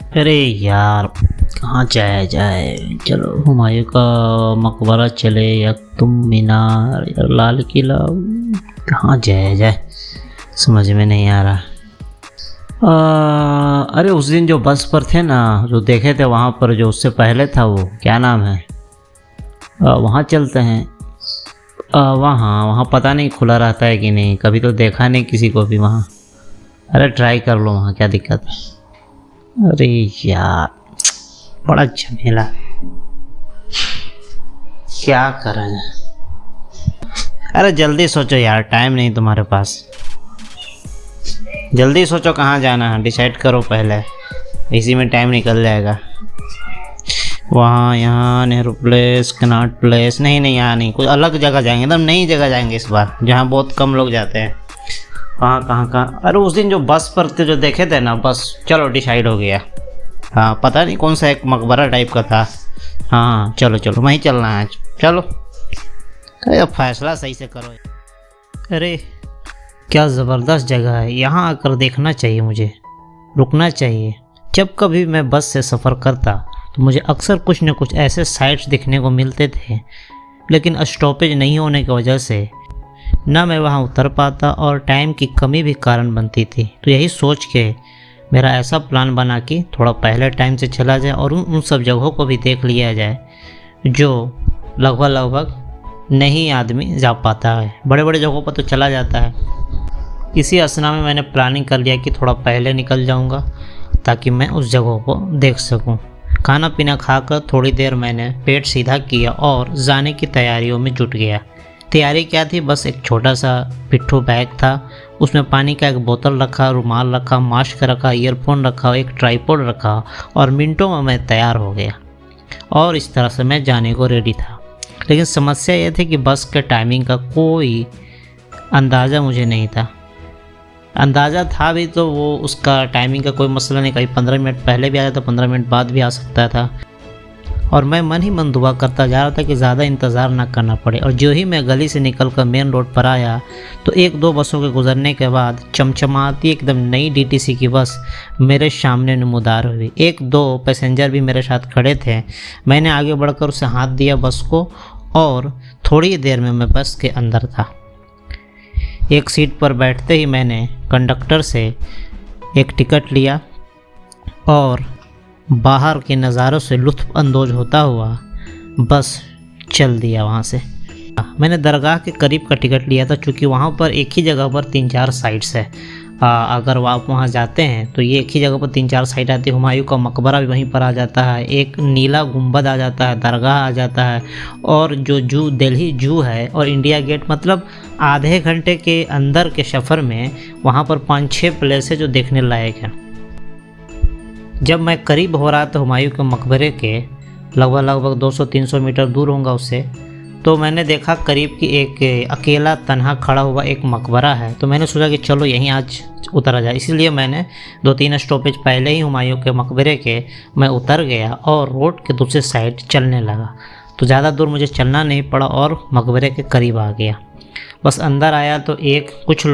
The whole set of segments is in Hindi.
अरे यार, कहाँ जाया जाए। चलो हुमायूं का मकबरा चले या कुतुब मीनार या लाल किला। कहाँ जाया जाए समझ में नहीं आ रहा। अरे उस दिन जो बस पर थे ना, जो देखे थे वहाँ पर, जो उससे पहले था वो क्या नाम है, वहाँ चलते हैं। वहाँ वहाँ पता नहीं खुला रहता है कि नहीं, कभी तो देखा नहीं किसी को भी वहाँ। अरे ट्राई कर लो, वहाँ क्या दिक्कत है। अरे यार बड़ा झमेला, क्या करें। अरे जल्दी सोचो यार, टाइम नहीं तुम्हारे पास। जल्दी सोचो कहाँ जाना है, डिसाइड करो पहले, इसी में टाइम निकल जाएगा। वहाँ यहाँ नेहरू प्लेस, कनॉट प्लेस, नहीं यहाँ नहीं, कुछ अलग जगह जाएंगे, एकदम नई जगह जाएंगे इस बार, जहाँ बहुत कम लोग जाते हैं। कहाँ। अरे उस दिन जो बस पर थे, जो देखे थे ना, बस चलो डिसाइड हो गया। हाँ पता नहीं कौन सा एक मकबरा टाइप का था। हाँ चलो वहीं चलना है आज, चलो। अरे फैसला सही से करो। अरे क्या ज़बरदस्त जगह है, यहाँ आकर देखना चाहिए, मुझे रुकना चाहिए। जब कभी मैं बस से सफ़र करता तो मुझे अक्सर कुछ न कुछ ऐसे साइट्स दिखने को मिलते थे, लेकिन स्टॉपेज नहीं होने की वजह से ना मैं वहाँ उतर पाता और टाइम की कमी भी कारण बनती थी। तो यही सोच के मेरा ऐसा प्लान बना कि थोड़ा पहले टाइम से चला जाए और उन सब जगहों को भी देख लिया जाए जो लगभग नहीं आदमी जा पाता है। बड़े बड़े जगहों पर तो चला जाता है। इसी असना में मैंने प्लानिंग कर लिया कि थोड़ा पहले निकल जाऊंगा ताकि मैं उस जगहों को देख सकूं। खाना पीना खाकर थोड़ी देर मैंने पेट सीधा किया और जाने की तैयारियों में जुट गया। तैयारी क्या थी, बस एक छोटा सा पिट्ठू बैग था, उसमें पानी का एक बोतल रखा, रुमाल रखा, मास्क रखा, ईयरफोन रखा, एक ट्राइपॉड रखा और मिनटों में मैं तैयार हो गया और इस तरह से मैं जाने को रेडी था। लेकिन समस्या ये थी कि बस के टाइमिंग का कोई अंदाज़ा मुझे नहीं था। अंदाज़ा था भी तो वो उसका टाइमिंग का कोई मसला नहीं, कहीं 15 मिनट पहले भी आ जाता, 15 मिनट बाद भी आ सकता था। और मैं मन ही मन दुआ करता जा रहा था कि ज़्यादा इंतज़ार ना करना पड़े। और जो ही मैं गली से निकलकर मेन रोड पर आया तो एक दो बसों के गुजरने के बाद चमचमाती एकदम नई डीटीसी की बस मेरे सामने नमूदार हुई। एक दो पैसेंजर भी मेरे साथ खड़े थे। मैंने आगे बढ़कर उसे हाथ दिया बस को और थोड़ी देर में मैं बस के अंदर था। एक सीट पर बैठते ही मैंने कंडक्टर से एक टिकट लिया और बाहर के नज़ारों से लुत्फ़ अंदोज होता हुआ बस चल दिया वहाँ से। मैंने दरगाह के करीब का टिकट लिया था, चूँकि वहाँ पर एक ही जगह पर 3-4 साइट्स है। अगर आप वहाँ जाते हैं तो ये एक ही जगह पर 3-4 साइट आती है। हुमायूं का मकबरा भी वहीं पर आ जाता है, एक नीला गुंबद आ जाता है, दरगाह आ जाता है और जो दिल्ली जू है और इंडिया गेट, मतलब आधे घंटे के अंदर के सफ़र में वहाँ पर 5-6 प्लेस है जो देखने लायक है। जब मैं करीब हो रहा था हुमायूं के मकबरे के, लगभग 200-300 मीटर दूर होगा उससे, तो मैंने देखा करीब की एक अकेला तन्हा खड़ा हुआ एक मकबरा है। तो मैंने सोचा कि चलो यहीं आज उतरा जाए। इसीलिए मैंने 2-3 स्टॉपेज पहले ही हुमायूं के मकबरे के मैं उतर गया और रोड के दूसरे साइड चलने लगा। तो ज़्यादा दूर मुझे चलना नहीं पड़ा और मकबरे के करीब आ गया। बस अंदर आया तो कुछ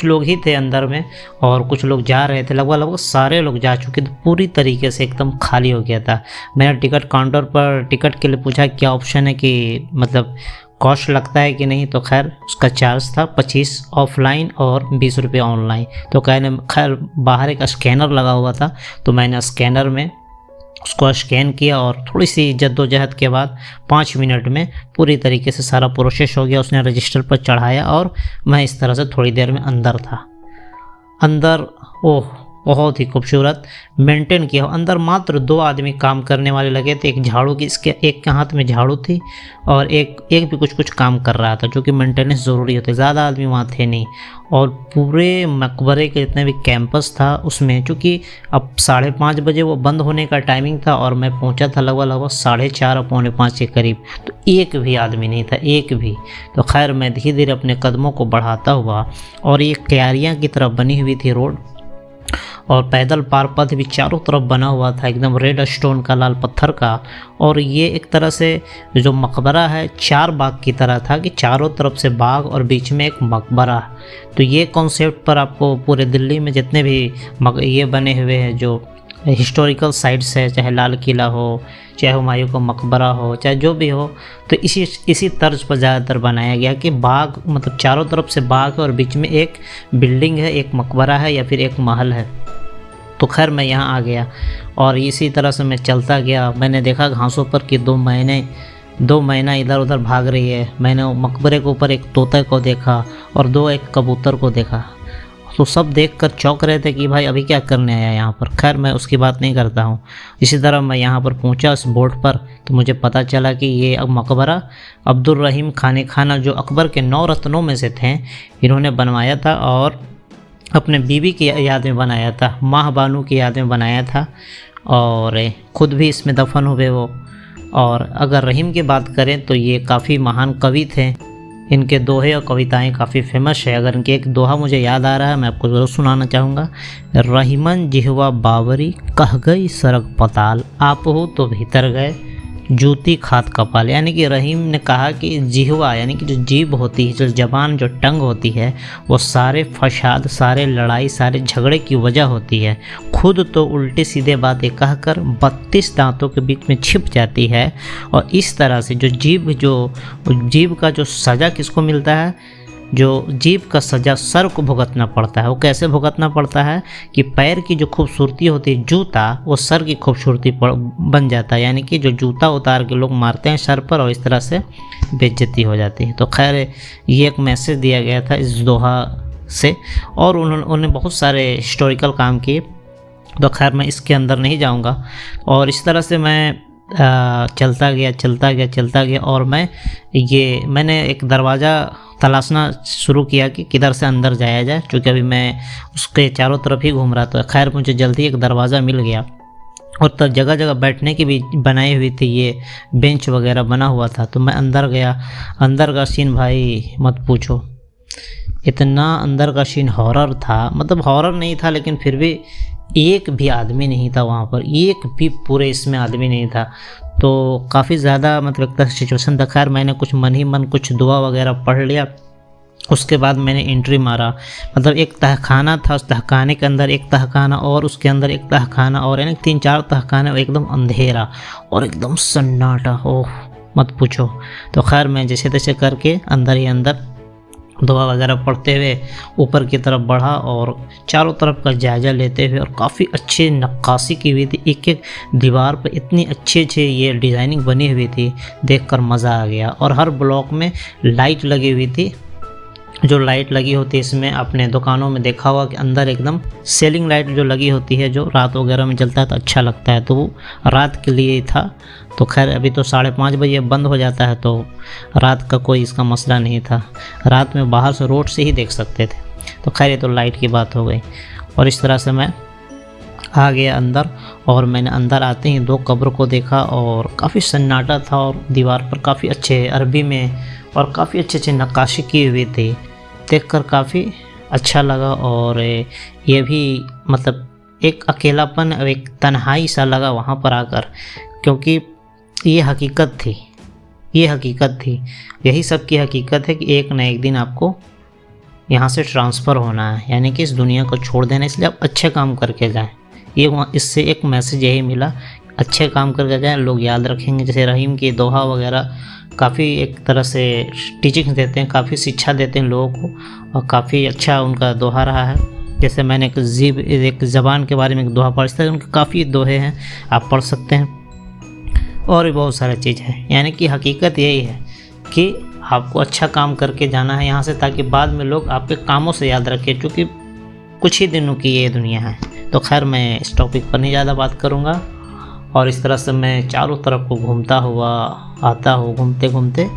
लोग ही थे अंदर में और कुछ लोग जा रहे थे। लगभग सारे लोग जा चुके थे, पूरी तरीके से एकदम खाली हो गया था। मैंने टिकट काउंटर पर टिकट के लिए पूछा क्या ऑप्शन है, कि मतलब कॉस्ट लगता है कि नहीं। तो खैर उसका चार्ज था 25 ऑफलाइन और 20 रुपये ऑनलाइन। तो खैर बाहर एक स्कैनर लगा हुआ था, तो मैंने स्कैनर में उसको स्कैन किया और थोड़ी सी जद्दोजहद के बाद 5 मिनट में पूरी तरीके से सारा प्रोसेस हो गया। उसने रजिस्टर पर चढ़ाया और मैं इस तरह से थोड़ी देर में अंदर था। अंदर ओह बहुत ही खूबसूरत मेंटेन किया। अंदर मात्र 2 आदमी काम करने वाले लगे थे। एक झाड़ू की, इसके एक के हाथ में झाड़ू थी और एक भी कुछ काम कर रहा था, जो कि मेंटेनेंस ज़रूरी होते। ज़्यादा आदमी वहाँ थे नहीं। और पूरे मकबरे के जितने भी कैंपस था उसमें, चूँकि अब 4:30 बजे वो बंद होने का टाइमिंग था और मैं पहुँचा था लगभग 4:30 और 4:45 के करीब, तो एक भी आदमी नहीं था, एक भी। तो खैर मैं धीरे धीरे अपने कदमों को बढ़ाता हुआ, और ये क्यारियाँ की तरफ बनी हुई थी रोड और पैदल पार पथ भी चारों तरफ बना हुआ था, एकदम रेड स्टोन का, लाल पत्थर का। और ये एक तरह से जो मकबरा है 4 बाग की तरह था, कि चारों तरफ से बाग और बीच में एक मकबरा। तो ये कॉन्सेप्ट पर आपको पूरे दिल्ली में जितने भी ये बने हुए हैं जो हिस्टोरिकल साइट्स है, चाहे लाल किला हो, चाहे हुमायूं का मकबरा हो, चाहे जो भी हो, तो इसी तर्ज पर ज़्यादातर बनाया गया कि बाग मतलब चारों तरफ से बाग है और बीच में एक बिल्डिंग है, एक मकबरा है या फिर एक महल है। तो खैर मैं यहाँ आ गया और इसी तरह से मैं चलता गया। मैंने देखा घासों पर कि दो मैना इधर उधर भाग रही है। मैंने मकबरे के ऊपर एक तोते को देखा और एक कबूतर को देखा। तो सब देखकर चौंक रहे थे कि भाई अभी क्या करने आया यहाँ पर। खैर मैं उसकी बात नहीं करता हूँ। इसी तरह मैं यहाँ पर पहुँचा उस बोर्ड पर, तो मुझे पता चला कि ये अब मकबरा अब्दुल रहीम खाने खाना जो अकबर के 9 रत्नों में से थे, इन्होंने बनवाया था और अपने बीवी की याद में बनाया था, माह बानू की याद में बनाया था और ख़ुद भी इसमें दफन हुए वो। और अगर रहीम की बात करें तो ये काफ़ी महान कवि थे। इनके दोहे और कविताएं काफ़ी फेमस है। अगर इनके एक दोहा मुझे याद आ रहा है, मैं आपको ज़रूर सुनाना चाहूँगा। रहीमन जिहवा बावरी कह गई सरग पताल, आप हो तो भीतर गए जूती खात कपाल। यानी कि रहीम ने कहा कि जिहवा यानी कि जो जीभ होती है, जो ज़बान जो टंग होती है, वो सारे फसाद, सारे लड़ाई, सारे झगड़े की वजह होती है। खुद तो उल्टे सीधे बातें कहकर 32 दांतों के बीच में छिप जाती है। और इस तरह से जो जीभ का जो सज़ा किसको मिलता है, जो जीभ का सज़ा सर को भुगतना पड़ता है। वो कैसे भुगतना पड़ता है कि पैर की जो खूबसूरती होती है जूता, वो सर की खूबसूरती बन जाता है। यानी कि जो जूता उतार के लोग मारते हैं सर पर और इस तरह से बेइज्जती हो जाती है। तो खैर ये एक मैसेज दिया गया था इस दोहा से और उन्होंने बहुत सारे हिस्टोरिकल काम किए। तो खैर मैं इसके अंदर नहीं जाऊँगा। और इस तरह से मैं चलता गया और मैंने एक दरवाज़ा तलाशना शुरू किया कि किधर से अंदर जाया जाए, क्योंकि अभी मैं उसके चारों तरफ ही घूम रहा था। खैर मुझे जल्दी एक दरवाज़ा मिल गया और तब जगह जगह बैठने की भी बनाई हुई थी, ये बेंच वगैरह बना हुआ था। तो मैं अंदर गया। अंदर का सीन भाई मत पूछो, इतना अंदर का सीन हॉरर था। मतलब हॉरर नहीं था लेकिन फिर भी एक भी आदमी नहीं था वहाँ पर, एक भी पूरे इसमें आदमी नहीं था। तो काफ़ी ज़्यादा मतलब एक सिचुएशन था। खैर मैंने कुछ मन ही मन कुछ दुआ वगैरह पढ़ लिया। उसके बाद मैंने एंट्री मारा। मतलब एक तहखाना था, उस तहखाने के अंदर एक तहखाना और उसके अंदर एक तहखाना और यानी 3-4 तहखाने और एकदम अंधेरा और एकदम सन्नाटा। ओह मत पूछो। तो खैर मैं जैसे तैसे करके अंदर ही अंदर दुआ वगैरह पढ़ते हुए ऊपर की तरफ बढ़ा और चारों तरफ का जायज़ा लेते हुए, और काफ़ी अच्छी नक्काशी की हुई थी। एक दीवार पर इतनी अच्छी ये डिज़ाइनिंग बनी हुई थी, देखकर मज़ा आ गया। और हर ब्लॉक में लाइट लगी हुई थी। जो लाइट लगी होती है इसमें आपने दुकानों में देखा होगा कि अंदर एकदम सेलिंग लाइट जो लगी होती है, जो रात वगैरह में जलता है तो अच्छा लगता है, तो वो रात के लिए ही था। तो खैर अभी तो 5:30 बजे बंद हो जाता है, तो रात का कोई इसका मसला नहीं था। रात में बाहर से रोड से ही देख सकते थे। तो खैर ये तो लाइट की बात हो गई। और इस तरह से मैं आ गया अंदर और मैंने अंदर आते ही 2 कब्र को देखा और काफ़ी सन्नाटा था और दीवार पर काफ़ी अच्छे अरबी में और काफ़ी अच्छे नक्काशी की हुई थी। देखकर काफ़ी अच्छा लगा। और ये भी मतलब एक अकेलापन और एक तन्हाई सा लगा वहाँ पर आकर, क्योंकि ये हकीकत थी। यही सब की हकीकत है कि एक न एक दिन आपको यहाँ से ट्रांसफ़र होना है, यानी कि इस दुनिया को छोड़ देना। इसलिए आप अच्छे काम करके जाएं। इससे एक मैसेज यही मिला, अच्छे काम करके जाएं, लोग याद रखेंगे। जैसे रहीम की दोहा वगैरह काफ़ी एक तरह से टीचिंग देते हैं, काफ़ी शिक्षा देते हैं लोगों को और काफ़ी अच्छा उनका दोहा रहा है। जैसे मैंने एक ज़बान के बारे में एक दोहा पढ़ा था, उनके काफ़ी दोहे हैं, आप पढ़ सकते हैं। और भी बहुत सारी चीज़ है। यानी कि हकीकत यही है कि आपको अच्छा काम करके जाना है यहाँ से, ताकि बाद में लोग आपके कामों से याद रखें, क्योंकि कुछ ही दिनों की ये दुनिया है। तो खैर मैं इस टॉपिक पर नहीं ज़्यादा बात करूँगा। और इस तरह से मैं चारों तरफ को घूमता हुआ आता हूँ, घूमते घूमते,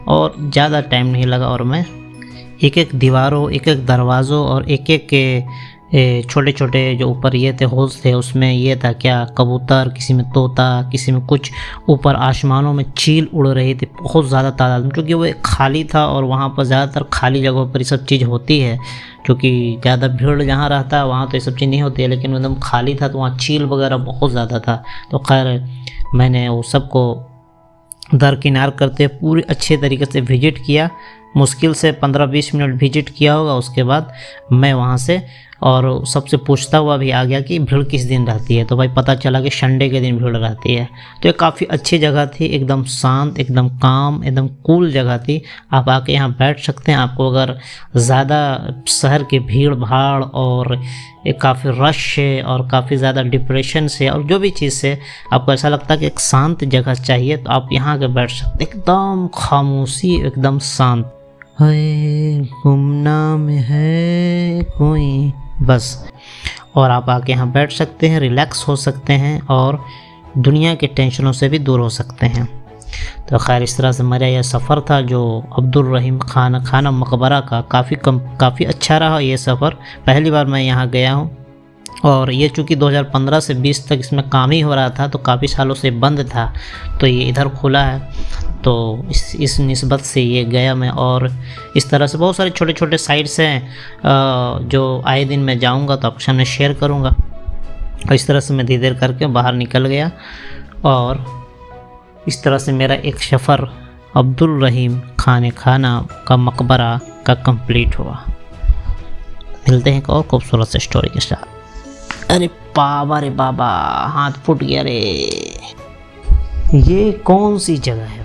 और ज़्यादा टाइम नहीं लगा। और मैं एक दीवारों, एक दरवाज़ों और एक छोटे छोटे जो ऊपर ये थे होल्स थे, उसमें ये था क्या कबूतर, किसी में तोता, किसी में कुछ ऊपर आसमानों में चील उड़ रही थी बहुत ज़्यादा तादाद में, क्योंकि वो एक खाली था और वहाँ पर ज़्यादातर खाली जगहों पर ये सब चीज़ होती है। क्योंकि ज़्यादा भीड़ जहाँ रहता है वहाँ तो ये सब चीज़ नहीं होती है, लेकिन एकदम खाली था तो वहाँ चील वगैरह बहुत ज़्यादा था। तो खैर मैंने वो सबको दरकिनार करते पूरी अच्छे तरीके से विजिट किया। मुश्किल से 15-20 मिनट विजिट किया होगा। उसके बाद मैं वहाँ से और सबसे पूछता हुआ भी आ गया कि भीड़ किस दिन रहती है, तो भाई पता चला कि संडे के दिन भीड़ रहती है। तो ये काफ़ी अच्छी जगह थी, एकदम शांत, एकदम काम, एकदम कूल जगह थी। आप आके यहाँ बैठ सकते हैं। आपको अगर ज़्यादा शहर की भीड़ भाड़ और एक काफ़ी रश से और काफ़ी ज़्यादा डिप्रेशन से और जो भी चीज़ से आपको ऐसा लगता है कि एक शांत जगह चाहिए, तो आप यहाँ आके बैठ सकते हैं। एकदम खामोशी, एकदम शांत। है गुमनाम है कोई, बस। और आप आके यहाँ बैठ सकते हैं, रिलैक्स हो सकते हैं और दुनिया के टेंशनों से भी दूर हो सकते हैं। तो खैर इस तरह से मेरा यह सफ़र था जो अब्दुल रहीम खाना मकबरा का। काफ़ी अच्छा रहा ये सफ़र। पहली बार मैं यहाँ गया हूँ और ये चूँकि 2015 से 20 तक इसमें काम ही हो रहा था, तो काफ़ी सालों से बंद था, तो ये इधर खुला है। तो इस निस्बत से ये गया मैं। और इस तरह से बहुत सारे छोटे छोटे साइट्स हैं जो आए दिन मैं जाऊंगा तो आपके सामने शेयर करूंगा। और इस तरह से मैं धीरे धीरे करके बाहर निकल गया और इस तरह से मेरा एक सफ़र अब्दुल रहीम खाना का मकबरा का कंप्लीट हुआ। मिलते हैं एक और खूबसूरत से स्टोरी के साथ। अरे बाबा रे बाबा, हाथ फूट गया रे। ये कौन सी जगह है